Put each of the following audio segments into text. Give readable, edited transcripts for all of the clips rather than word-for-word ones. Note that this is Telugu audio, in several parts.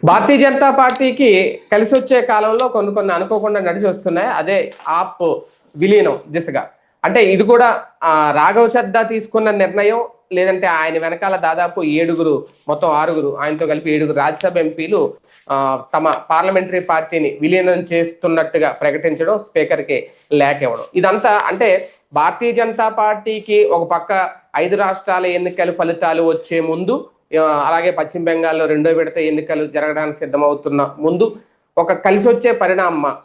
భారతీయ జనతా పార్టీకి కలిసి వచ్చే కాలంలో కొన్ని కొన్ని అనుకోకుండా నడిచి వస్తున్నాయి. అదే ఆప్ విలీనం దిశగా. అంటే ఇది కూడా రాఘవ్ చద్దా తీసుకున్న నిర్ణయం, లేదంటే ఆయన వెనకాల దాదాపు 7 మొత్తం 6 ఆయనతో కలిపి 7 రాజ్యసభ ఎంపీలు తమ పార్లమెంటరీ పార్టీని విలీనం చేస్తున్నట్టుగా ప్రకటించడం, స్పీకర్కి లేఖ ఇవ్వడం, ఇదంతా అంటే భారతీయ జనతా పార్టీకి ఒక పక్క 5 రాష్ట్రాల ఎన్నికల ఫలితాలు వచ్చే ముందు, అలాగే పశ్చిమ బెంగాల్లో 2వ విడత ఎన్నికలు జరగడానికి సిద్ధమవుతున్న ముందు ఒక కలిసి వచ్చే పరిణామం.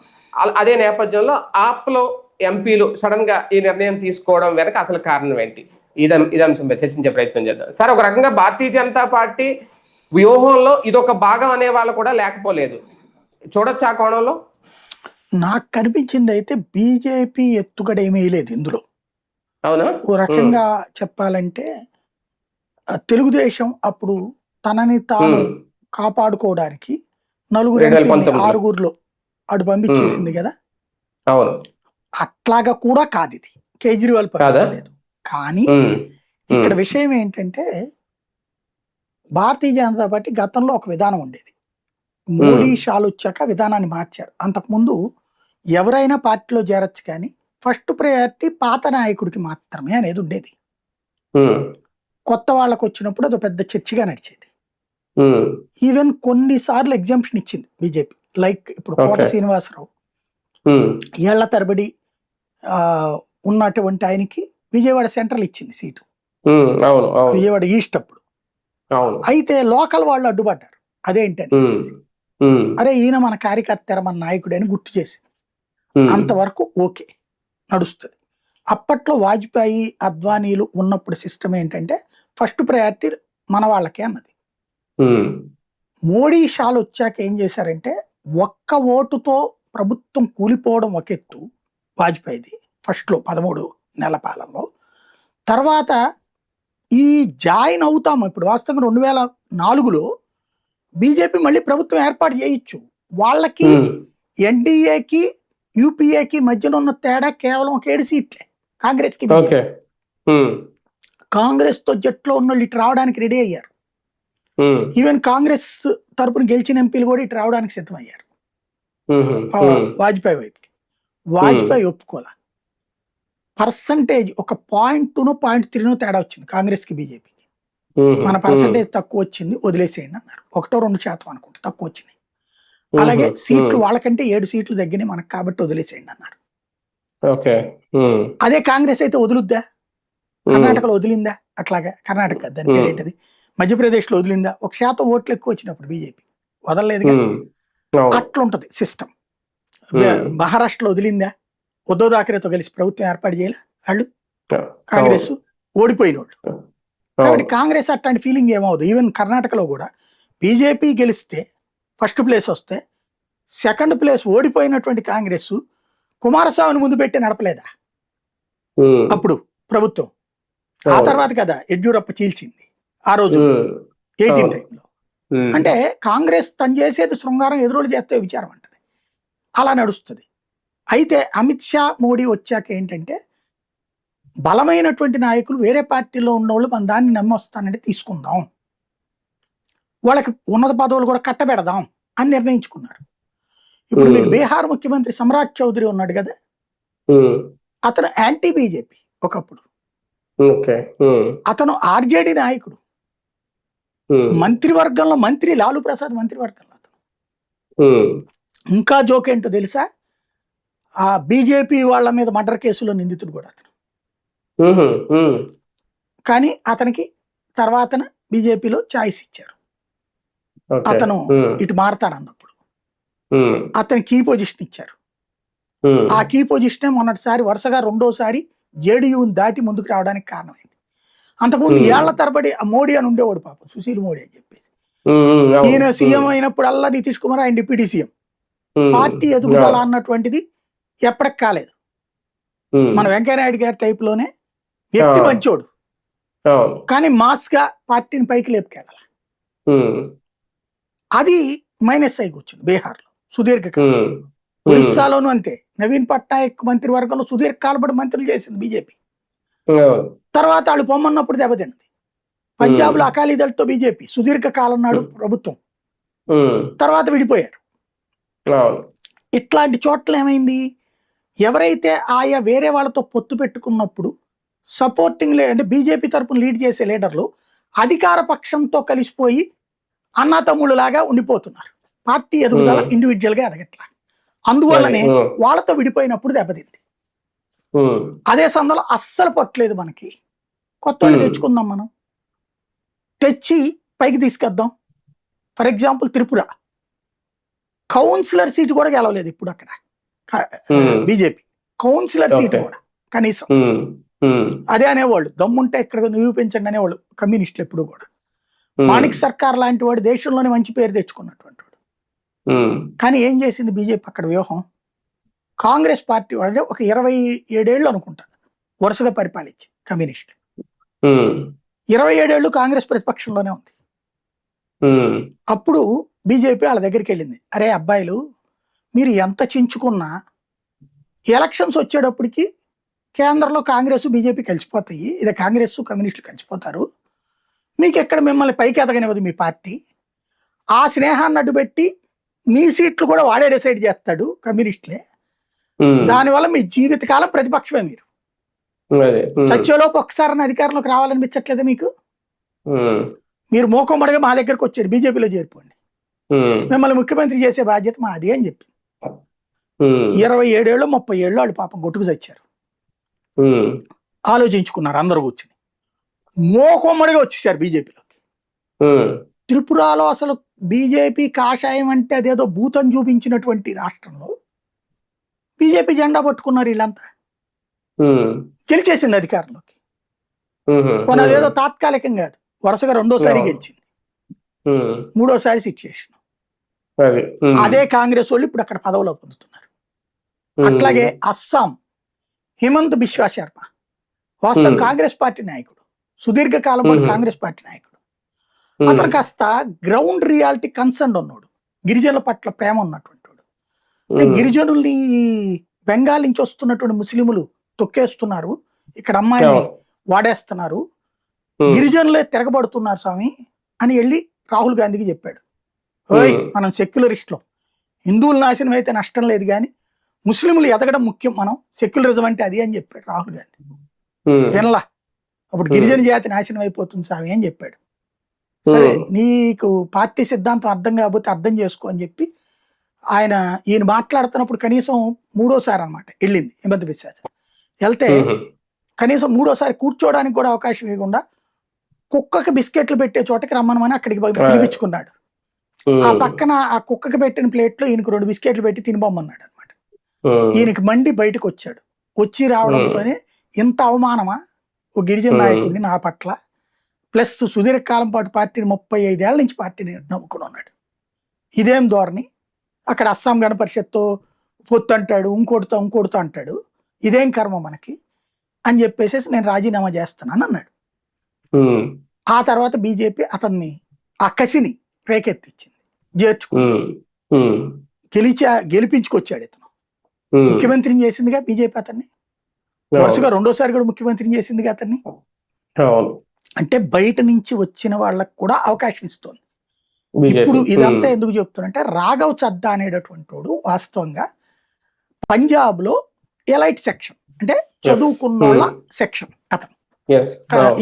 అదే నేపథ్యంలో ఆప్లో ఎంపీలు సడన్ గా ఈ నిర్ణయం తీసుకోవడం వెనక అసలు కారణం ఏంటి? ఇది అంశంపై చర్చించే ప్రయత్నం చేద్దాం. సార్, ఒక రకంగా భారతీయ జనతా పార్టీ వ్యూహంలో ఇదొక భాగం అనే వాళ్ళు కూడా లేకపోలేదు, చూడొచ్చు ఆ కోణంలో. నాకు కనిపించింది అయితే బీజేపీ ఎత్తుగడ ఏమీ లేదు ఇందులో. అవునా? ఓ రకంగా చెప్పాలంటే తెలుగుదేశం అప్పుడు తనని తాను కాపాడుకోవడానికి 6 అటు పంపించేసింది కదా. అవును, అట్లాగా కూడా కాదు ఇది. కేజ్రీవాల్ పంపించలేదు. కానీ ఇక్కడ విషయం ఏంటంటే భారతీయ జనతా పార్టీ గతంలో ఒక విధానం ఉండేది. మోడీ షాలు వచ్చాక విధానాన్ని మార్చారు. అంతకుముందు ఎవరైనా పార్టీలో చేరొచ్చు, కానీ ఫస్ట్ ప్రయారిటీ పాత నాయకుడికి మాత్రమే అనేది ఉండేది. కొత్త వాళ్ళకు వచ్చినప్పుడు అది పెద్ద చర్చగా నడిచేది. ఈవెన్ కొన్నిసార్లు ఎగ్జామ్షన్ ఇచ్చింది బీజేపీ. లైక్ ఇప్పుడు కోట శ్రీనివాసరావు ఏళ్ల తరబడి ఉన్నటువంటి ఆయనకి విజయవాడ సెంట్రల్ ఇచ్చింది సీటు, విజయవాడ ఈస్ట్ అప్పుడు. అయితే లోకల్ వాళ్ళు అడ్డుపడ్డారు. అదేంటి అనేసి, అరే ఈయన మన కార్యకర్త, మన నాయకుడు అని గుర్తు చేసి అంతవరకు ఓకే నడుస్తుంది. అప్పట్లో వాజ్పేయి, అద్వానీలు ఉన్నప్పుడు సిస్టమ్ ఏంటంటే ఫస్ట్ ప్రయారిటీ మన వాళ్ళకే అన్నది. మోడీ షాలు వచ్చాక ఏం చేశారంటే ఒక్క ఓటుతో ప్రభుత్వం కూలిపోవడం ఒక ఎత్తు వాజ్పేయిది ఫస్ట్లో 13 నెలల పాలనలో. తర్వాత ఈ జాయిన్ అవుతాము ఇప్పుడు వాస్తవంగా 2004లో బీజేపీ మళ్ళీ ప్రభుత్వం ఏర్పాటు చేయొచ్చు. వాళ్ళకి ఎన్డీఏకి యూపీఏకి మధ్యలో ఉన్న తేడా కేవలం 7 సీట్లే కాంగ్రెస్కి. కాంగ్రెస్ తో జట్లో ఉన్న వాళ్ళు ఇటు రావడానికి రెడీ అయ్యారు. ఈవెన్ కాంగ్రెస్ తరపున గెలిచిన ఎంపీలు కూడా ఇటు రావడానికి సిద్ధమయ్యారు వాజ్పేయి వైపుకి. వాజ్పేయి ఒప్పుకోలే. పర్సంటేజ్ ఒక 0.2 0.3 తేడా వచ్చింది కాంగ్రెస్కి బీజేపీకి. మన పర్సంటేజ్ తక్కువ వచ్చింది, వదిలేసేయండి అన్నారు. 1-2% అనుకుంటా తక్కువ వచ్చినాయి. అలాగే సీట్లు వాళ్ళకంటే 7 సీట్లు తగ్గినాయి మనకు, కాబట్టి వదిలేసేయండి అన్నారు. అదే కాంగ్రెస్ అయితే వదులుద్దా? కర్ణాటకలో వదిలిందా? అట్లాగా కర్ణాటక దాని పేరేంటది, మధ్యప్రదేశ్లో వదిలిందా? 1% ఓట్లు ఎక్కువ వచ్చినప్పుడు బీజేపీ వదలలేదుగా. అట్లుంటది సిస్టమ్. మహారాష్ట్రలో వదిలిందా? ఉద్ధవ్ థాకరేతో కలిసి ప్రభుత్వం ఏర్పాటు చేయాలి వాళ్ళు, కాంగ్రెస్ ఓడిపోయిన వాళ్ళు. కాబట్టి కాంగ్రెస్ అట్లాంటి ఫీలింగ్ ఏమవుతుంది. ఈవెన్ కర్ణాటకలో కూడా బీజేపీ గెలిస్తే ఫస్ట్ ప్లేస్ వస్తే, సెకండ్ ప్లేస్ ఓడిపోయినటువంటి కాంగ్రెస్ కుమారస్వామిని ముందు పెట్టి నడపలేదా అప్పుడు ప్రభుత్వం? ఆ తర్వాత కదా యడ్యూరప్ప చీల్చింది ఆ రోజు 18 టైంలో. అంటే కాంగ్రెస్ తను చేసేది శృంగారం, ఎదురోళ్ళు చేస్తే విచారం అంటది. అలా నడుస్తుంది. అయితే అమిత్ షా, మోడీ వచ్చాక ఏంటంటే బలమైనటువంటి నాయకులు వేరే పార్టీలో ఉన్నోళ్ళు మన దాన్ని నమ్మొస్తానంటే తీసుకుందాం, వాళ్ళకి ఉన్నత పదవులు కూడా కట్టబెడదాం అని నిర్ణయించుకున్నారు. ఇప్పుడు మీకు బీహార్ ముఖ్యమంత్రి సమ్రాట్ చౌదరి ఉన్నాడు కదా, అతను యాంటీ బీజేపీ ఒకప్పుడు. అతను ఆర్జేడీ నాయకుడు. మంత్రివర్గంలో మంత్రి లాలూ ప్రసాద్ మంత్రివర్గంలో అతను. ఇంకా జోక్ ఏంటో తెలుసా, ఆ బీజేపీ వాళ్ళ మీద మర్డర్ కేసులో నిందితుడు కూడా అతను. కానీ అతనికి తర్వాత బీజేపీలో ఛాయిస్ ఇచ్చారు. అతను ఇటు మారతానన్నప్పుడు అతని కీ పొజిషన్ ఇచ్చారు. ఆ కీ పొజిషనే మొన్నటిసారి వరుసగా 2వసారి జేడీయూని దాటి ముందుకు రావడానికి కారణమైంది. అంతకుముందు ఏళ్ల తరబడి మోడీ అని ఉండేవాడు పాపం, సుశీల్ మోడీ అని చెప్పేసి. ఈయన సీఎం అయినప్పుడల్లా నితీష్ కుమార్ ఆయన డిప్యూటీ సీఎం. పార్టీ ఎదుగుదల అన్నటువంటిది ఎప్పటికి కాలేదు. మన వెంకయ్యనాయుడు గారి టైప్ లోనే వ్యక్తి మంచోడు, కానీ మాస్ గా పార్టీని పైకి లేపుకెళ్ళాలి. అది మైనస్ అయి కూర్చుంది బీహార్లో సుదీర్ఘకాలం. ఒడిస్సాలోనూ అంతే. నవీన్ పట్నాయక్ మంత్రివర్గంలో సుదీర్ఘకాలపడి మంత్రులు చేసింది బీజేపీ. తర్వాత వాళ్ళు పొమ్మన్నప్పుడు దెబ్బతిన్నది. పంజాబ్ లో అకాలీదళ్తో బీజేపీ సుదీర్ఘకాలం నాడు ప్రభుత్వం తర్వాత విడిపోయారు. అవును. ఇట్లాంటి చోట్ల ఏమైంది, ఎవరైతే ఆయా వేరే వాళ్ళతో పొత్తు పెట్టుకున్నప్పుడు సపోర్టింగ్ అంటే బీజేపీ తరపున లీడ్ చేసే లీడర్లు అధికార పక్షంతో కలిసిపోయి అన్నా తమ్ముళ్ళు లాగా ఉండిపోతున్నారు. పార్టీ ఎదుగుదల ఇండివిజువల్ గా ఎదగట్లా. అందువల్లనే వాళ్ళతో విడిపోయినప్పుడు దెబ్బతింది. అదే సందర్భంలో అస్సలు పట్టలేదు మనకి, కొత్త వాళ్ళు తెచ్చుకుందాం, మనం తెచ్చి పైకి తీసుకెద్దాం. For example Tripura councillor seat కూడా గెలవలేదు ఇప్పుడు అక్కడ బీజేపీ, కౌన్సిలర్ సీటు కూడా కనీసం. అదే అనేవాళ్ళు, దమ్ముంటే ఇక్కడ నిరూపించండి అనేవాళ్ళు కమ్యూనిస్టులు ఎప్పుడు కూడా. మాణిక్ సర్కార్ లాంటి వాడు దేశంలోనే మంచి పేరు తెచ్చుకున్నటువంటి వాడు. కానీ ఏం చేసింది బీజేపీ అక్కడ వ్యూహం, కాంగ్రెస్ పార్టీ వాడే ఒక 27 ఏళ్ళు అనుకుంటారు వరుసగా పరిపాలించి కమ్యూనిస్టులు. 27 ఏళ్ళు కాంగ్రెస్ ప్రతిపక్షంలోనే ఉంది. అప్పుడు బీజేపీ వాళ్ళ దగ్గరికి వెళ్ళింది, అరే అబ్బాయిలు మీరు ఎంత చించుకున్నా ఎలక్షన్స్ వచ్చేటప్పటికి కేంద్రంలో కాంగ్రెస్ బీజేపీ కలిసిపోతాయి, ఇది కాంగ్రెస్ కమ్యూనిస్టులు కలిసిపోతారు, మీకు ఎక్కడ మిమ్మల్ని పైకి ఎదగనివ్వదు మీ పార్టీ, ఆ స్నేహాన్ని అడ్డుపెట్టి మీ సీట్లు కూడా వాడే డిసైడ్ చేస్తాడు కమ్యూనిస్టులే, దానివల్ల మీ జీవితకాలం ప్రతిపక్షమే, మీరు చచ్చేలోపు ఒకసారి అధికారంలోకి రావాలనిపించట్లేదా మీకు, మీరు మోకమ్మడిగా మా దగ్గరకు వచ్చారు బీజేపీలో చేరిపోండి, మిమ్మల్ని ముఖ్యమంత్రి చేసే బాధ్యత మాది అని చెప్పి 27 ఏళ్ళు 30 ఏళ్ళు వాళ్ళు పాపం కొట్టుకు చచ్చారు. ఆలోచించుకున్నారు అందరూ కూర్చుని, మోకమ్మడిగా వచ్చేసారు బీజేపీలోకి. త్రిపురలో అసలు బీజేపీ కాషాయం అంటే అదేదో భూతం చూపించినటువంటి రాష్ట్రంలో బీజేపీ జెండా పట్టుకున్నారు వీళ్ళంతా, గెలిచేసింది అధికారంలోకి. కొన్ని అదేదో తాత్కాలికం కాదు, వరుసగా రెండోసారి గెలిచింది, మూడోసారి సిచ్యుయేషన్. అదే కాంగ్రెస్ వాళ్ళు ఇప్పుడు అక్కడ పదవిలో పొందుతున్నారు. అట్లాగే అస్సాం హిమంత్ బిశ్వా శర్మ వాస్తవం కాంగ్రెస్ పార్టీ నాయకుడు, సుదీర్ఘకాలం పాటు కాంగ్రెస్ పార్టీ నాయకుడు. అతను కాస్త గ్రౌండ్ రియాలిటీ కన్సర్న్ ఉన్నాడు, గిరిజనుల పట్ల ప్రేమ ఉన్నటువంటి వాడు. గిరిజనుల్ని బెంగాల్ నుంచి వస్తున్నటువంటి ముస్లింలు తొక్కేస్తున్నారు, ఇక్కడ అమ్మాయిని వాడేస్తున్నారు, గిరిజనులే తిరగబడుతున్నారు స్వామి అని వెళ్ళి రాహుల్ గాంధీకి చెప్పాడు. ఓయ్ మనం సెక్యులరిస్టులో, హిందువుల నాశనం అయితే నష్టం లేదు కానీ ముస్లింలు ఎదగడం ముఖ్యం, మనం సెక్యులరిజం అంటే అది అని చెప్పాడు రాహుల్ గాంధీ. వినలా, అప్పుడు గిరిజన జాతి నాశనం అయిపోతుంది స్వామి అని చెప్పాడు. సరే నీకు పార్టీ సిద్ధాంతం అర్థం కాకపోతే అర్థం చేసుకో అని చెప్పి ఈయన మాట్లాడుతున్నప్పుడు కనీసం మూడోసారి అనమాట వెళ్ళింది హిమంత్ బిశ్వా శర్మ. వెళ్తే కనీసం మూడోసారి కూర్చోవడానికి కూడా అవకాశం ఇవ్వకుండా కుక్కకి బిస్కెట్లు పెట్టే చోటకి రమ్మనమని అక్కడికి పిలిపించుకున్నాడు. ఆ పక్కన ఆ కుక్కకి పెట్టిన ప్లేట్లో ఈయనకు 2 బిస్కెట్లు పెట్టి తినిపోమన్నాడు అనమాట. ఈయనకి మండి బయటకు వచ్చాడు. వచ్చి రావడంతోనే ఇంత అవమానమా ఓ గిరిజన నాయకుడిని నా పట్ల, ప్లస్ సుదీర్ఘకాలం పాటు పార్టీని 35 ఏళ్ల నుంచి పార్టీని నమ్ముకుని ఉన్నాడు, ఇదేం ధోరణి, అక్కడ అస్సాం గణ పరిషత్తో పొత్తు అంటాడు, ఇంకోటితో అంటాడు, ఇదేం కర్మ మనకి అని చెప్పేసి నేను రాజీనామా చేస్తున్నాను అన్నాడు. ఆ తర్వాత బీజేపీ అతన్ని ఆ కసిని రేకెత్తిచ్చింది, గెలిపించుకొచ్చాడు. ఇతను ముఖ్యమంత్రిని చేసిందిగా బీజేపీ అతన్ని, వరుసగా రెండోసారి కూడా ముఖ్యమంత్రిని చేసిందిగా అతన్ని. అంటే బయట నుంచి వచ్చిన వాళ్ళకు కూడా అవకాశం ఇస్తుంది. ఇప్పుడు ఇదంతా ఎందుకు చెప్తున్నంటే రాఘవ్ చద్దా అనేటటువంటి వాడు వాస్తవంగా పంజాబ్ లో ఎలైట్ సెక్షన్ అంటే చదువుకున్న వాళ్ళ సెక్షన్, అతను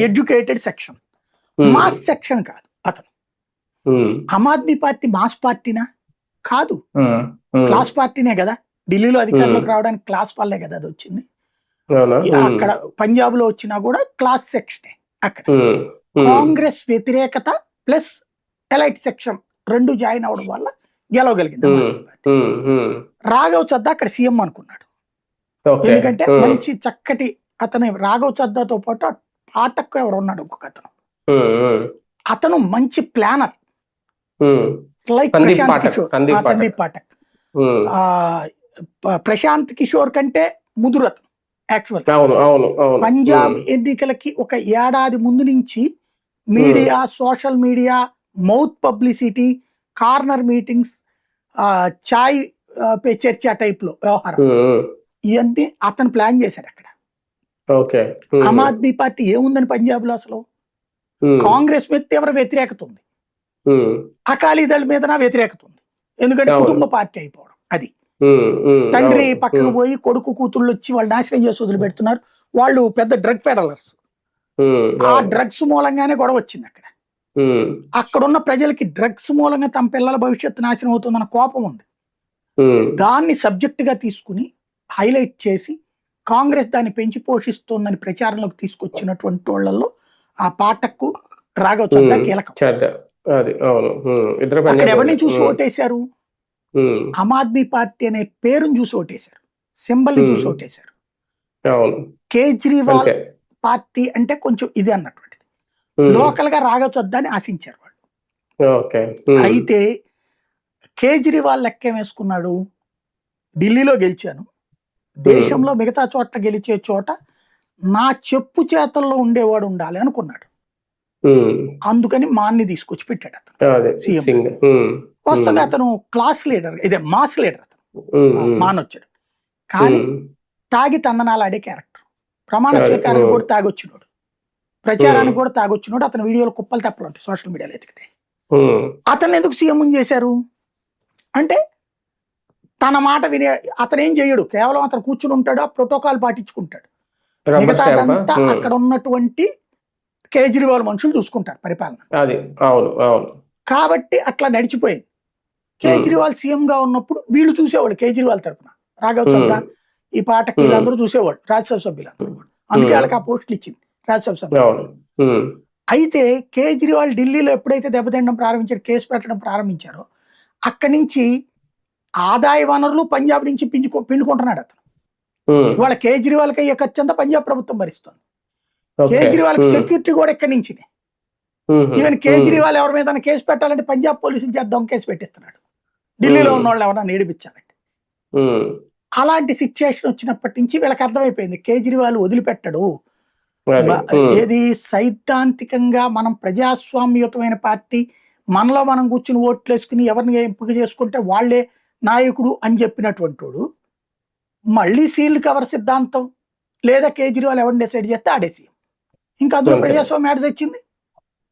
ఎడ్యుకేటెడ్ సెక్షన్, మాస్ సెక్షన్ కాదు అతను. ఆమ్ ఆద్మీ పార్టీ మాస్ పార్టీనా కాదు, క్లాస్ పార్టీనే కదా. ఢిల్లీలో అధికారంలోకి రావడానికి క్లాస్ వల్లే కదా అది వచ్చింది. అక్కడ పంజాబ్ లో వచ్చినా కూడా క్లాస్ సెక్షనే. అక్కడ కాంగ్రెస్ వ్యతిరేకత ప్లస్ ఎలైట్ సెక్షన్ 2 జాయిన్ అవడం వల్ల గెలవగలిగింది. రాఘవ్ చద్దా అక్కడ సీఎం అనుకున్నాడు, ఎందుకంటే మంచి చక్కటి అతను. రాఘవ్ చద్దాతో పాటు పాఠక్ ఎవరు ఉన్నాడు ఇంకొక అతను, అతను మంచి ప్లానర్, లైక్ ప్రశాంత్ కిషోర్. సందీప్ పాఠక్ ప్రశాంత్ కిషోర్ కంటే ముదురు అతను. యాక్చువల్ పంజాబ్ ఎన్నికలకి ఒక ఏడాది ముందు నుంచి media, social media, mouth publicity, corner meetings, Chai Pe Charcha type లో వ్యవహారం ఇవన్నీ అతను ప్లాన్ చేశాడు అక్కడ. ఆమ్ ఆద్మీ పార్టీ ఏముందని పంజాబ్ లో అసలు కాంగ్రెస్ మీద తీవ్ర వ్యతిరేకత ఉంది. ఉమ్, అకాలీదళ మీద నా వ్యతిరేకత ఉంది, ఎందుకంటే అవును. కుటుంబ పార్టీ అయిపోవడం. అది తండ్రి పక్కకు పోయి కొడుకు కూతుళ్ళు వచ్చి వాళ్ళు నాశనం చేసి వదిలిపెడుతున్నారు. వాళ్ళు పెద్ద డ్రగ్ పెడలర్స్. ఆ డ్రగ్స్ మూలంగానే గొడవ వచ్చింది అక్కడ. అక్కడున్న ప్రజలకి డ్రగ్స్ మూలంగా తమ పిల్లల భవిష్యత్తు నాశనం అవుతుందన్న కోపం ఉంది. దాన్ని సబ్జెక్ట్ గా తీసుకుని హైలైట్ చేసి కాంగ్రెస్ దాన్ని పెంచి పోషిస్తోందని ప్రచారంలోకి తీసుకొచ్చినటువంటి వాళ్ళల్లో ఆ పాటకు రాఘవ్ చద్దా కీలకం. అక్కడ ఎవరిని చూసి ఓటేశారు? ఆమ్ ఆద్మీ పార్టీ అనే పేరుని చూసి ఓటేశారు, సింబల్ ని చూసి ఓటేశారు. కేజ్రీవాల్ పార్టీ అంటే కొంచెం ఇది అన్నటువంటిది. లోకల్ గా రాఘవ్ చద్దాని ఆశించారు వాళ్ళు. అయితే కేజ్రీవాల్ లెక్క వేసుకున్నాడు, ఢిల్లీలో గెలిచాను, దేశంలో మిగతా చోట్ల గెలిచే చోట నా చెప్పు చేతల్లో ఉండేవాడు ఉండాలి అనుకున్నాడు. అందుకని మాన్ని తీసుకొచ్చి పెట్టాడు అతను సీఎం. వస్తుంది అతను క్లాస్ లీడర్, ఇదే మాస్ లీడర్ అతను. మాన్ వచ్చాడు కానీ తాగి తందనాలు ఆడే క్యారెక్టర్. ప్రమాణ స్వీకారానికి కూడా తాగొచ్చినోడు, ప్రచారానికి కూడా తాగొచ్చినోడు. అతను వీడియోలు కుప్పలు తెప్పలు ఉంటాయి సోషల్ మీడియాలో ఎతికితే. అతను ఎందుకు సీఎం చేశారు అంటే తన మాట వినే అతను ఏం చేయడు, కేవలం అతను కూర్చుని ఉంటాడు, ఆ ప్రోటోకాల్ పాటించుకుంటాడు. మిగతాదంతా అక్కడ ఉన్నటువంటి కేజ్రీవాల్ మనుషులు చూసుకుంటారు పరిపాలన. కాబట్టి అట్లా నడిచిపోయింది. కేజ్రీవాల్ సీఎం గా ఉన్నప్పుడు వీళ్ళు చూసేవాళ్ళు, కేజ్రీవాల్ తరఫున రాఘవ్ చద్దా ఈ పాటకి వీళ్ళందరూ చూసేవాళ్ళు, రాజ్యసభ సభ్యులందరూ కూడా. అందుకే వాళ్ళకి ఆ పోస్టులు ఇచ్చింది రాజ్యసభ సభ్యులు. అయితే కేజ్రీవాల్ ఢిల్లీలో ఎప్పుడైతే దెబ్బతినడం ప్రారంభించారు, కేసు పెట్టడం ప్రారంభించారో అక్కడి నుంచి ఆదాయ వనరులు పంజాబ్ నుంచి పిండుకుంటున్నాడు అతను. ఇవాళ కేజ్రీవాల్కి అయ్యే ఖర్చు అంతా పంజాబ్ ప్రభుత్వం భరిస్తుంది. కేజ్రీవాల్ సెక్యూరిటీ కూడా ఎక్కడి నుంచి. ఈవెన్ కేజ్రీవాల్ ఎవరి మీద కేసు పెట్టాలంటే పంజాబ్ పోలీసులు చేత దొంగ కేసు పెట్టిస్తున్నాడు, ఢిల్లీలో ఉన్న వాళ్ళు ఎవరైనా ఏడిపించాలంటే. అలాంటి సిచ్యుయేషన్ వచ్చినప్పటి నుంచి వీళ్ళకి అర్థమైపోయింది కేజ్రీవాల్ వదిలిపెట్టడు. ఏది సైద్ధాంతికంగా మనం ప్రజాస్వామ్యయుతమైన పార్టీ, మనలో మనం కూర్చుని ఓట్లు వేసుకుని ఎవరిని ఎంపిక చేసుకుంటే వాళ్లే నాయకుడు అని చెప్పినటువంటి వాడు మళ్ళీ సీల్డ్ కవర్ సిద్ధాంతం లేదా కేజ్రీవాల్ ఎవరిని డిసైడ్ చేస్తే ఆడే సీఎం. ఇంకా అందులో ప్రజాస్వామ్యం ఏడ తెచ్చింది?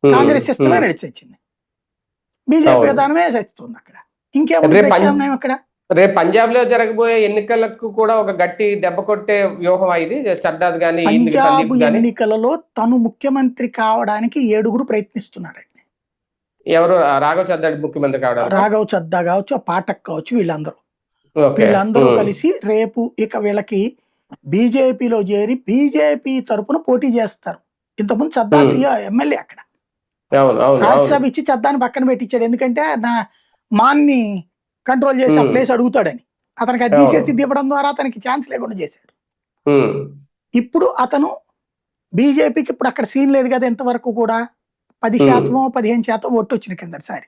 కాంగ్రెస్ సిస్టమే నడిచొచ్చింది, బీజేపీ విధానమే తెస్తుంది. అక్కడ ఇంకేముంది ప్రత్యామ్నాయం? అక్కడ రేపు పంజాబ్ లో జరగబోయే ఎన్నికలకు కూడా ఒక గట్టి దెబ్బ కొట్టే వ్యూహం ఇది చడ్డాది గాని. పంజాబ్ ఎన్నికలలో తను ముఖ్యమంత్రి కావడానికి 7 ప్రయత్నిస్తున్నారండి. ఎవరు? రాఘవ్ చద్దా ముఖ్యమంత్రి కావడానికి. రాఘవ్ చద్దా కావచ్చు, ఆ పాఠక్ కావచ్చు, వీళ్ళందరూ కలిసి రేపు ఇక వీళ్ళకి బీజేపీలో చేరి బీజేపీ తరపున పోటీ చేస్తారు. ఇంతకుముందు చద్దా ఎమ్మెల్యే అక్కడ రాజ్యసభ ఇచ్చి చద్దాని పక్కన పెట్టించాడు, ఎందుకంటే నా మాన్ని కంట్రోల్ చేసి ఆ ప్లేస్ అడుగుతాడని. అతనికి అది తీసేసి ఇవ్వడం ద్వారా అతనికి ఛాన్స్ లేకుండా చేశాడు. ఇప్పుడు అతను బీజేపీకి ఇప్పుడు అక్కడ సీన్ లేదు కదా, ఎంతవరకు కూడా 10% 15% ఓట్లు వచ్చిన కిందసారి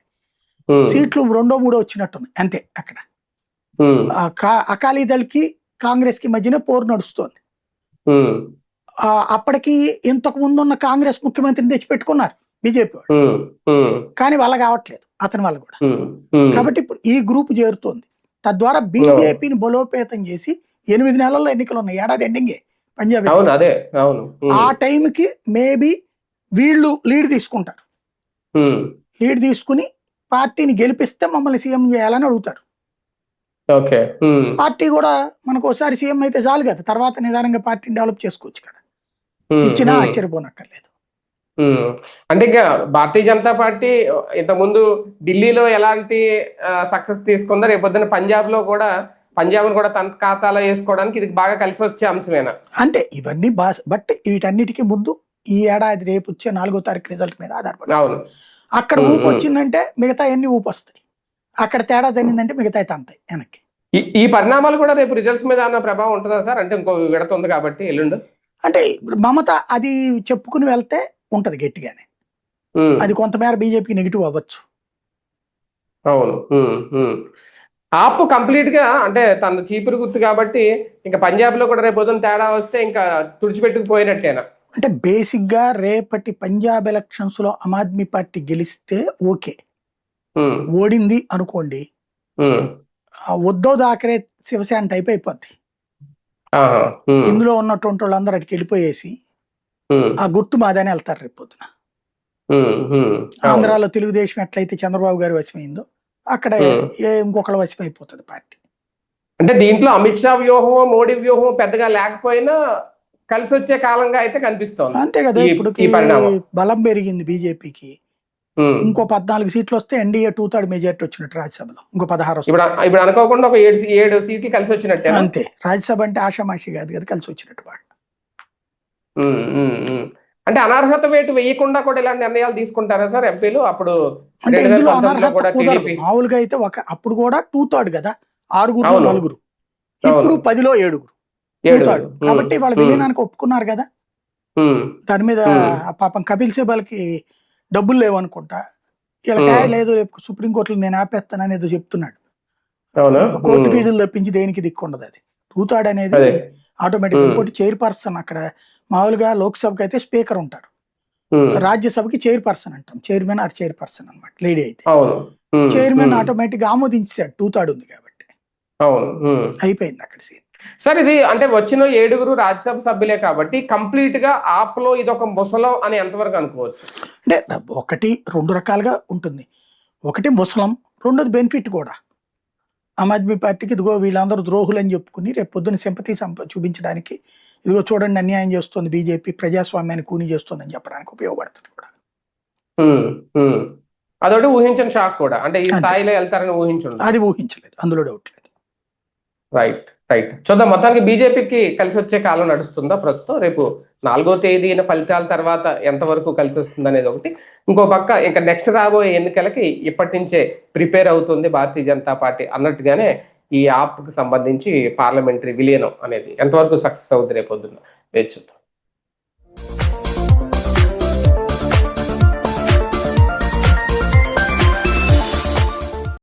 సీట్లు 2-3 వచ్చినట్టున్నాయి అంతే. అక్కడ అకాలీదళకి కాంగ్రెస్ కి మధ్యన పోరు నడుస్తోంది. అప్పటికి ఇంతకు ముందు ఉన్న కాంగ్రెస్ ముఖ్యమంత్రిని తెచ్చిపెట్టుకున్నారు బీజేపీ వాళ్ళు, కానీ వాళ్ళ కావట్లేదు అతని వల్ల కూడా. కాబట్టి ఇప్పుడు ఈ గ్రూప్ చేరుతోంది, తద్వారా బీజేపీని బలోపేతం చేసి 8 నెలల్లో ఎన్నికలు ఉన్నాయి, ఏడాది ఎండింగే పంజాబ్. ఆ టైంకి మేబీ వీళ్ళు లీడ్ తీసుకుంటారు, లీడ్ తీసుకుని పార్టీని గెలిపిస్తే మమ్మల్ని సీఎం చేయాలని అడుగుతారు. పార్టీ కూడా మనకు ఒకసారి సీఎం అయితే చాలు కదా, తర్వాత నిదానంగా పార్టీని డెవలప్ చేసుకోవచ్చు కదా, ఇచ్చినా ఆశ్చర్యపోనక్కర్లేదు. అంటే ఇంకా భారతీయ జనతా పార్టీ ఇంతకుముందు ఢిల్లీలో ఎలాంటి సక్సెస్ తీసుకుందో రేపొద్దున పంజాబ్ లో కూడా పంజాబ్ కూడా తన ఖాతాలో వేసుకోవడానికి ఇది బాగా కలిసి వచ్చే అంశమేనా? అంటే ఇవన్నీ బట్ వీటన్నిటికీ ముందు ఈ ఏడాది రేపు వచ్చే 4వ తారీఖు రిజల్ట్ మీద ఆధారపడి. అక్కడ ఊపు వచ్చిందంటే మిగతా అన్ని ఊపు వస్తాయి, అక్కడ తేడా జరిగిందంటే మిగతా తంతాయి వెనక్కి. ఈ పరిణామాలు కూడా రేపు రిజల్ట్స్ మీద ఏమైనా ప్రభావం ఉంటుందా సార్? అంటే ఇంకో విడత ఉంది కాబట్టి ఎల్లుండి. అంటే మమత అది చెప్పుకుని వెళ్తే ఉంటది గట్టిగానే, అది కొంతమేర బీజేపీకి నెగిటివ్ అవ్వచ్చు. అవును. ఆప్ కంప్లీట్ గా అంటే తన చీపురు గుర్తు కాబట్టి ఇంకా పంజాబ్ లో కూడా రేపు పొద్దున తేడా వస్తే ఇంకా తుడిచిపెట్టుకుపోయినట్టేనా? అంటే బేసిక్ గా రేపటి పంజాబ్ ఎలక్షన్స్ లో ఆమ్ ఆద్మీ పార్టీ గెలిస్తే ఓకే, ఓడింది అనుకోండి ఉద్ధవ్ థాకరే శివసేన టైప్ అయిపోద్ది. ఇందులో ఉన్నటువంటి వాళ్ళందరూ అటుకి వెళ్ళిపోయేసి ఆ గుర్తు మాదని వెళ్తారు రేపు పొద్దున. అవును. ఆంధ్రాలో తెలుగుదేశం ఎట్లయితే చంద్రబాబు గారి వశమైందో అక్కడ ఇంకొకళ్ళ వశం అయిపోతుంది పార్టీ. అంటే దీంట్లో అమిత్ షా వ్యూహం, మోడీ వ్యూహం పెద్దగా లేకపోయినా కలిసి వచ్చే కాలంగా అయితే కనిపిస్తోంది అంతే కదా, ఈ ఇప్పుడు ఈ పరిణామం. బలం పెరిగింది బీజేపీకి. ఉమ్. ఇంకో 14 సీట్లు వస్తే ఎన్డీఏ 2/3 మెజారిటీ వచ్చినట్టు రాజ్యసభలో. ఇంకో 16 ఇప్పుడు వస్తాయి. ఇప్పుడు అనుకోకుండా ఒక 7 సీట్లు కలిసి వచ్చినట్టే. అంతే, రాజ్యసభ అంటే ఆషామాషి కాదు కదా, కలిసి వచ్చినట్టు బాగా. అంటే అనర్హత వేటు వేయకుండా కూడా ఇలాంటి నిర్ణయాలు తీసుకుంటారా సార్ ఎంపీలు? అప్పుడు అంటే ఇందులో 2019లో అనర్హత కూడా కుదరదు. టీడీపీ. మామూలుగా అయితే అప్పుడు కూడా 2/3 కదా, 6గురులో అవును. 4. ఇప్పుడు 10లో 7. 2/3 కాబట్టి వాళ్ళ విలీనానికి ఒప్పుకున్నారు కదా. దాని మీద పాపం కపిల్ సిబల్కి డబ్బులు లేవనుకుంటా, వీళ్ళకి లేదు రేపు సుప్రీంకోర్టులో నేను ఆపేస్తానని ఏదో చెప్తున్నాడు. కోర్టు ఫీజులు తప్పించి దేనికి దిక్కుండదు అది. 2/3 అనేది ఆటోమేటిక్. ఇంకోటి చైర్పర్సన్, అక్కడ మామూలుగా లోక్సభకి అయితే స్పీకర్ ఉంటారు, రాజ్యసభకి చైర్పర్సన్ అంటాం, చైర్మన్ ఆర్ చైర్పర్సన్ అనమాట లేడీ అయితే. చైర్మన్ ఆటోమేటిక్ ఆమోదించాడు, 2/3 ఉంది కాబట్టి అయిపోయింది అక్కడ సీన్. సార్ ఇది అంటే వచ్చిన 7 రాజ్యసభ సభ్యులే కాబట్టి కంప్లీట్ గా ఆప్ లో ఇది ఒక ముసలం అని ఎంతవరకు అనుకోవచ్చు? అంటే ఒకటి 2 రకాలుగా ఉంటుంది. ఒకటి ముసలం, రెండోది బెనిఫిట్ కూడా. ఆమ్ ఆద్మీ పార్టీకి ఇదిగో వీళ్ళందరూ ద్రోహులు అని చెప్పుకుని రేపు పొద్దున్న సింపతి చూపించడానికి, ఇదిగో చూడండి అన్యాయం చేస్తుంది బీజేపీ, ప్రజాస్వామ్యాన్ని కూని చేస్తుంది అని చెప్పడానికి ఉపయోగపడుతుంది కూడా. అదొకటి ఊహించిన షాక్ కూడా, అంటే ఈ స్థాయిలో వెళ్తారని ఊహించండి. అది ఊహించలేదు, అందులో డౌట్ లేదు. రైట్. చూద్దాం. మొత్తానికి బీజేపీకి కలిసి వచ్చే కాలం నడుస్తుందా ప్రస్తుతం? రేపు 4వ తేదీన ఫలితాల తర్వాత ఎంతవరకు కలిసి వస్తుంది అనేది ఒకటి. ఇంకో పక్క ఇంకా నెక్స్ట్ రాబోయే ఎన్నికలకి ఇప్పటి నుంచే ప్రిపేర్ అవుతుంది భారతీయ జనతా పార్టీ అన్నట్టుగానే ఈ యాప్కి సంబంధించి పార్లమెంటరీ విలీనం అనేది ఎంతవరకు సక్సెస్ అవుతుంది రేపు పొద్దున్న వేచి చూద్దాం.